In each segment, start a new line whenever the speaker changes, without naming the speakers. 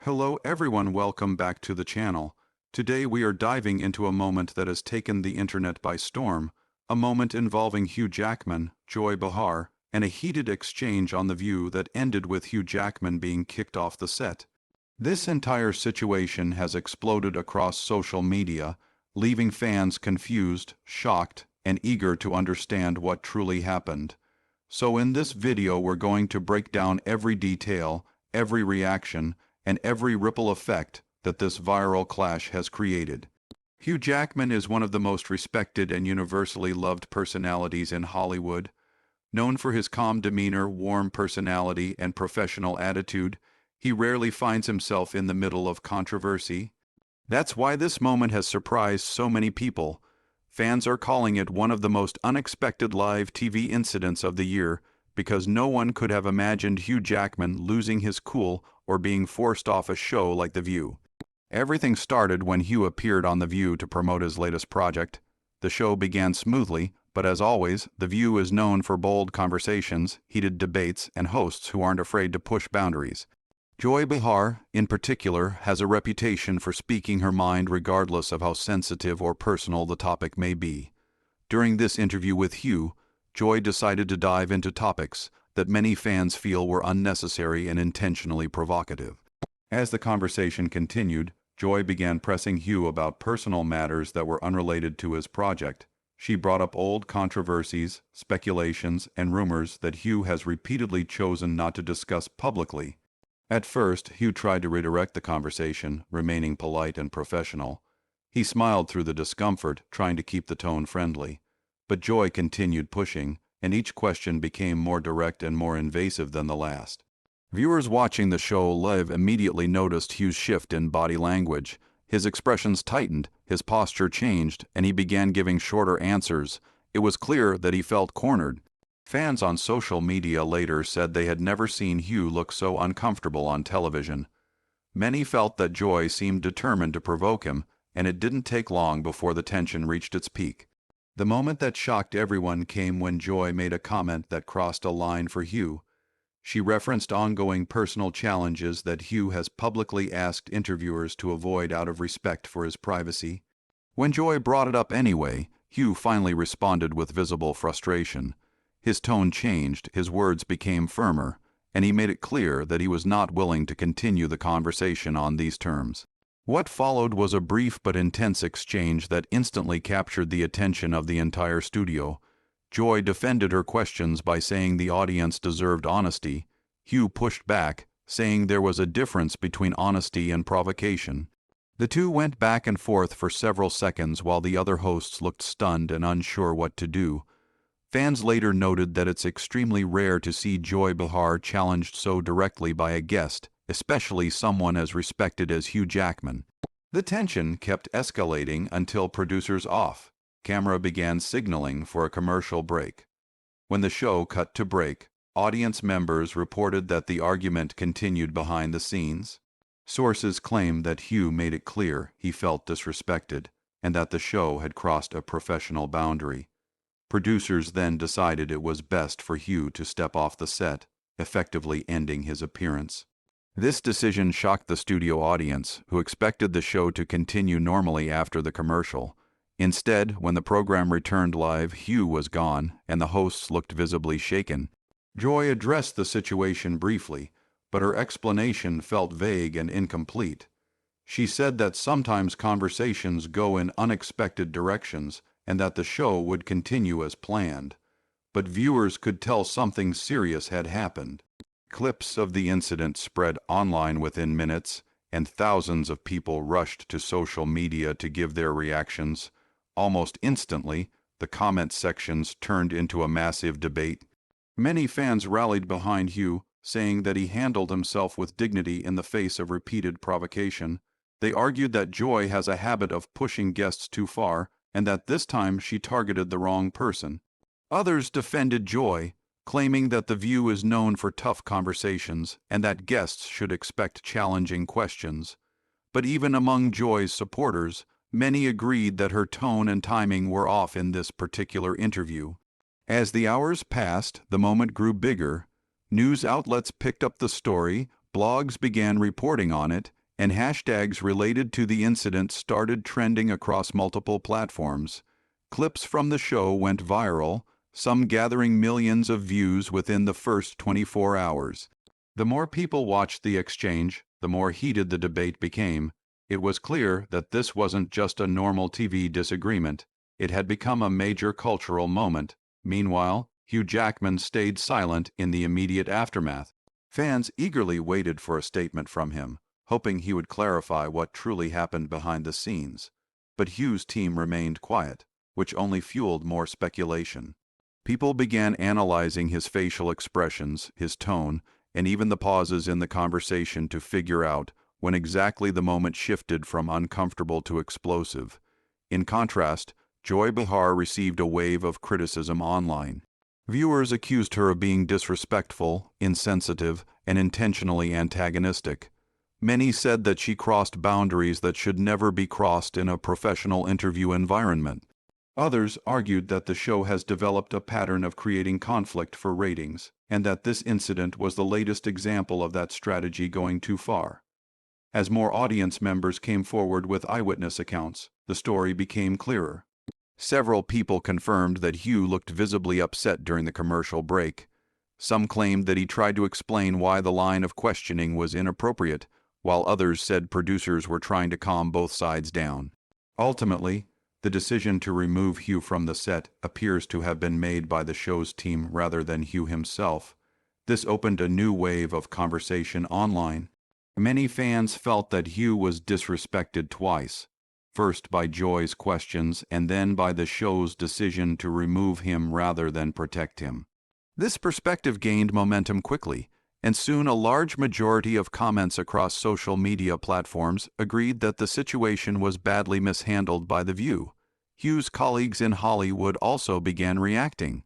Hello everyone, welcome back to the channel. Today we are diving into a moment that has taken the internet by storm, a moment involving Hugh Jackman, Joy Behar, and a heated exchange on The View that ended with Hugh Jackman being kicked off the set. This entire situation has exploded across social media, leaving fans confused, shocked, and eager to understand what truly happened. So in this video we're going to break down every detail, every reaction, and every ripple effect that this viral clash has created. Hugh Jackman is one of the most respected and universally loved personalities in Hollywood. Known for his calm demeanor, warm personality, and professional attitude, he rarely finds himself in the middle of controversy. That's why this moment has surprised so many people. Fans are calling it one of the most unexpected live TV incidents of the year, because no one could have imagined Hugh Jackman losing his cool or being forced off a show like The View. Everything started when Hugh appeared on The View to promote his latest project. The show began smoothly, but as always, The View is known for bold conversations, heated debates, and hosts who aren't afraid to push boundaries. Joy Behar, in particular, has a reputation for speaking her mind regardless of how sensitive or personal the topic may be. During this interview with Hugh, Joy decided to dive into topics that many fans feel were unnecessary and intentionally provocative. As the conversation continued, Joy began pressing Hugh about personal matters that were unrelated to his project. She brought up old controversies, speculations, and rumors that Hugh has repeatedly chosen not to discuss publicly. At first, Hugh tried to redirect the conversation, remaining polite and professional. He smiled through the discomfort, trying to keep the tone friendly. But Joy continued pushing, and each question became more direct and more invasive than the last. Viewers watching the show live immediately noticed Hugh's shift in body language. His expressions tightened, his posture changed, and he began giving shorter answers. It was clear that he felt cornered. Fans on social media later said they had never seen Hugh look so uncomfortable on television. Many felt that Joy seemed determined to provoke him, and it didn't take long before the tension reached its peak. The moment that shocked everyone came when Joy made a comment that crossed a line for Hugh. She referenced ongoing personal challenges that Hugh has publicly asked interviewers to avoid out of respect for his privacy. When Joy brought it up anyway, Hugh finally responded with visible frustration. His tone changed, his words became firmer, and he made it clear that he was not willing to continue the conversation on these terms. What followed was a brief but intense exchange that instantly captured the attention of the entire studio. Joy defended her questions by saying the audience deserved honesty. Hugh pushed back, saying there was a difference between honesty and provocation. The two went back and forth for several seconds while the other hosts looked stunned and unsure what to do. Fans later noted that it's extremely rare to see Joy Behar challenged so directly by a guest, especially someone as respected as Hugh Jackman. The tension kept escalating until producers off. Camera began signaling for a commercial break. When the show cut to break, audience members reported that the argument continued behind the scenes. Sources claimed that Hugh made it clear he felt disrespected and that the show had crossed a professional boundary. Producers then decided it was best for Hugh to step off the set, effectively ending his appearance. This decision shocked the studio audience, who expected the show to continue normally after the commercial. Instead, when the program returned live, Hugh was gone, and the hosts looked visibly shaken. Joy addressed the situation briefly, but her explanation felt vague and incomplete. She said that sometimes conversations go in unexpected directions, and that the show would continue as planned. But viewers could tell something serious had happened. Clips of the incident spread online within minutes, and thousands of people rushed to social media to give their reactions. Almost instantly, the comment sections turned into a massive debate. Many fans rallied behind Hugh, saying that he handled himself with dignity in the face of repeated provocation. They argued that Joy has a habit of pushing guests too far, and that this time she targeted the wrong person. Others defended Joy, claiming that The View is known for tough conversations and that guests should expect challenging questions. But even among Joy's supporters, many agreed that her tone and timing were off in this particular interview. As the hours passed, the moment grew bigger. News outlets picked up the story, Blogs began reporting on it, and hashtags related to the incident started trending across multiple platforms. Clips from the show went viral, some gathering millions of views within the first 24 hours. The more people watched the exchange, the more heated the debate became. It was clear that this wasn't just a normal TV disagreement. It had become a major cultural moment. Meanwhile, Hugh Jackman stayed silent in the immediate aftermath. Fans eagerly waited for a statement from him, hoping he would clarify what truly happened behind the scenes. But Hugh's team remained quiet, which only fueled more speculation. People began analyzing his facial expressions, his tone, and even the pauses in the conversation to figure out when exactly the moment shifted from uncomfortable to explosive. In contrast, Joy Behar received a wave of criticism online. Viewers accused her of being disrespectful, insensitive, and intentionally antagonistic. Many said that she crossed boundaries that should never be crossed in a professional interview environment. Others argued that the show has developed a pattern of creating conflict for ratings, and that this incident was the latest example of that strategy going too far. As more audience members came forward with eyewitness accounts, the story became clearer. Several people confirmed that Hugh looked visibly upset during the commercial break. Some claimed that he tried to explain why the line of questioning was inappropriate, while others said producers were trying to calm both sides down. Ultimately, the decision to remove Hugh from the set appears to have been made by the show's team rather than Hugh himself. This opened a new wave of conversation online. Many fans felt that Hugh was disrespected twice, first by Joy's questions and then by the show's decision to remove him rather than protect him. This perspective gained momentum quickly, and soon a large majority of comments across social media platforms agreed that the situation was badly mishandled by The View. Hugh's colleagues in Hollywood also began reacting.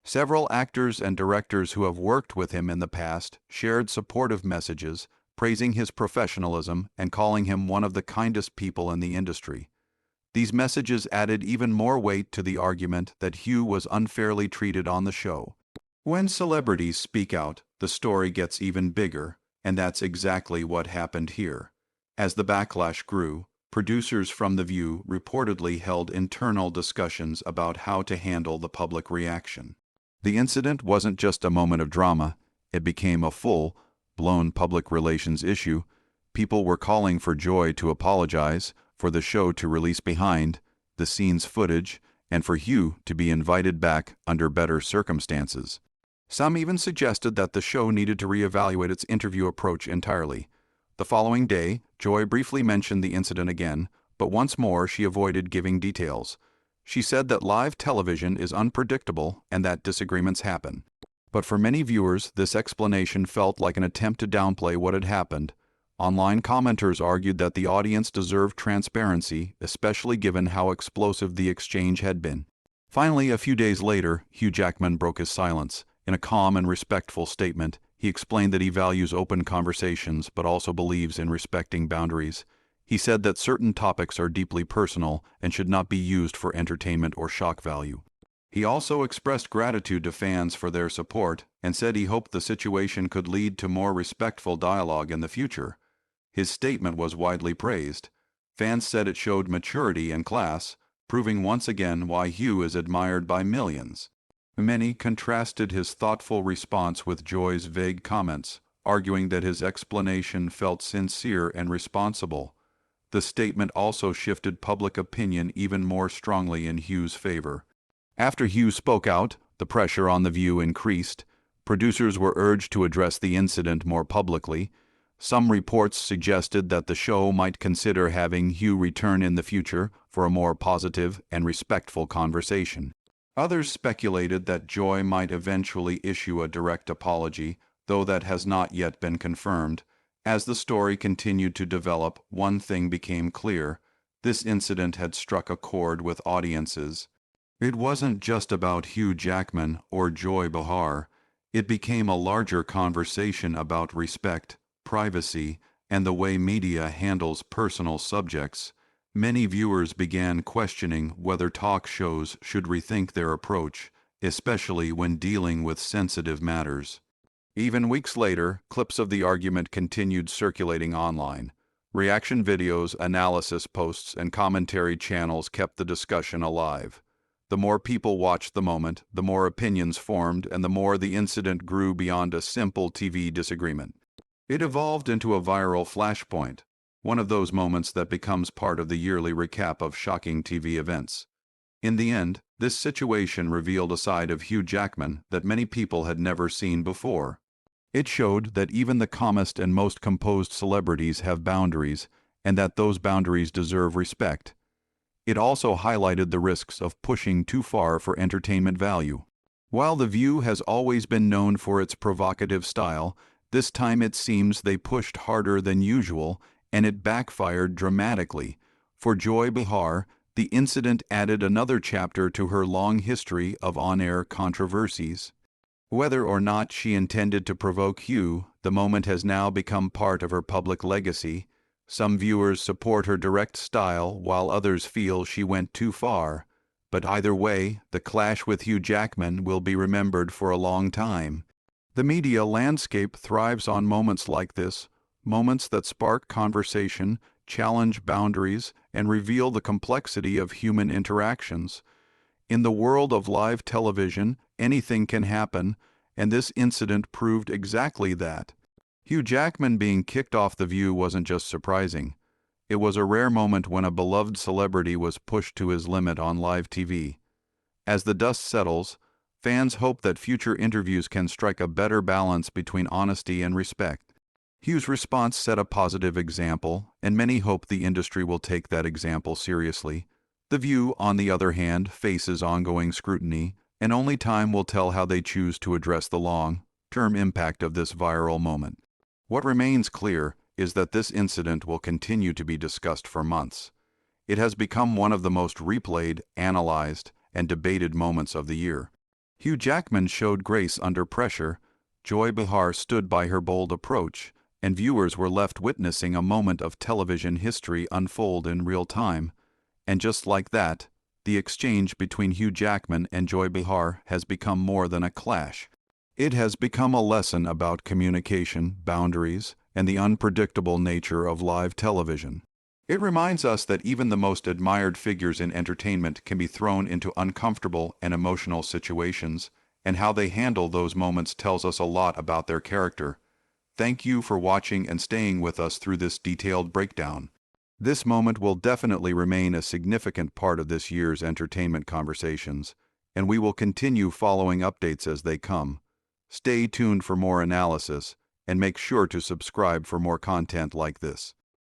Several actors and directors who have worked with him in the past shared supportive messages, praising his professionalism and calling him one of the kindest people in the industry. These messages added even more weight to the argument that Hugh was unfairly treated on the show. When celebrities speak out, the story gets even bigger, and that's exactly what happened here. As the backlash grew, producers from The View reportedly held internal discussions about how to handle the public reaction. The incident wasn't just a moment of drama, it became a full-blown public relations issue. People were calling for Joy to apologize, for the show to release behind-the-scenes footage, and for Hugh to be invited back under better circumstances. Some even suggested that the show needed to reevaluate its interview approach entirely. The following day, Joy briefly mentioned the incident again, but once more she avoided giving details. She said that live television is unpredictable and that disagreements happen. But for many viewers, this explanation felt like an attempt to downplay what had happened. Online commenters argued that the audience deserved transparency, especially given how explosive the exchange had been. Finally, a few days later, Hugh Jackman broke his silence. In a calm and respectful statement, he explained that he values open conversations but also believes in respecting boundaries. He said that certain topics are deeply personal and should not be used for entertainment or shock value. He also expressed gratitude to fans for their support and said he hoped the situation could lead to more respectful dialogue in the future. His statement was widely praised. Fans said it showed maturity and class, proving once again why Hugh is admired by millions. Many contrasted his thoughtful response with Joy's vague comments, arguing that his explanation felt sincere and responsible. The statement also shifted public opinion even more strongly in Hugh's favor. After Hugh spoke out, the pressure on The View increased. Producers were urged to address the incident more publicly. Some reports suggested that the show might consider having Hugh return in the future for a more positive and respectful conversation. Others speculated that Joy might eventually issue a direct apology, though that has not yet been confirmed. As the story continued to develop, one thing became clear: this incident had struck a chord with audiences. It wasn't just about Hugh Jackman or Joy Behar. It became a larger conversation about respect, privacy, and the way media handles personal subjects. Many viewers began questioning whether talk shows should rethink their approach, especially when dealing with sensitive matters. Even weeks later, clips of the argument continued circulating online. Reaction videos, analysis posts, and commentary channels kept the discussion alive. The more people watched the moment, the more opinions formed, and the more the incident grew beyond a simple TV disagreement. It evolved into a viral flashpoint, one of those moments that becomes part of the yearly recap of shocking TV events. In the end, this situation revealed a side of Hugh Jackman that many people had never seen before. It showed that even the calmest and most composed celebrities have boundaries, and that those boundaries deserve respect. It also highlighted the risks of pushing too far for entertainment value. While The View has always been known for its provocative style, this time it seems they pushed harder than usual, and it backfired dramatically. For Joy Behar, the incident added another chapter to her long history of on-air controversies. Whether or not she intended to provoke Hugh, the moment has now become part of her public legacy. Some viewers support her direct style, while others feel she went too far. But either way, the clash with Hugh Jackman will be remembered for a long time. The media landscape thrives on moments like this, moments that spark conversation, challenge boundaries, and reveal the complexity of human interactions. In the world of live television, anything can happen, and this incident proved exactly that. Hugh Jackman being kicked off The View wasn't just surprising. It was a rare moment when a beloved celebrity was pushed to his limit on live TV. As the dust settles, fans hope that future interviews can strike a better balance between honesty and respect. Hugh's response set a positive example, and many hope the industry will take that example seriously. The View, on the other hand, faces ongoing scrutiny, and only time will tell how they choose to address the long-term impact of this viral moment. What remains clear is that this incident will continue to be discussed for months. It has become one of the most replayed, analyzed, and debated moments of the year. Hugh Jackman showed grace under pressure, Joy Behar stood by her bold approach, and viewers were left witnessing a moment of television history unfold in real time. And just like that, the exchange between Hugh Jackman and Joy Behar has become more than a clash. It has become a lesson about communication, boundaries, and the unpredictable nature of live television. It reminds us that even the most admired figures in entertainment can be thrown into uncomfortable and emotional situations, and how they handle those moments tells us a lot about their character. Thank you for watching and staying with us through this detailed breakdown. This moment will definitely remain a significant part of this year's entertainment conversations, and we will continue following updates as they come. Stay tuned for more analysis, and make sure to subscribe for more content like this.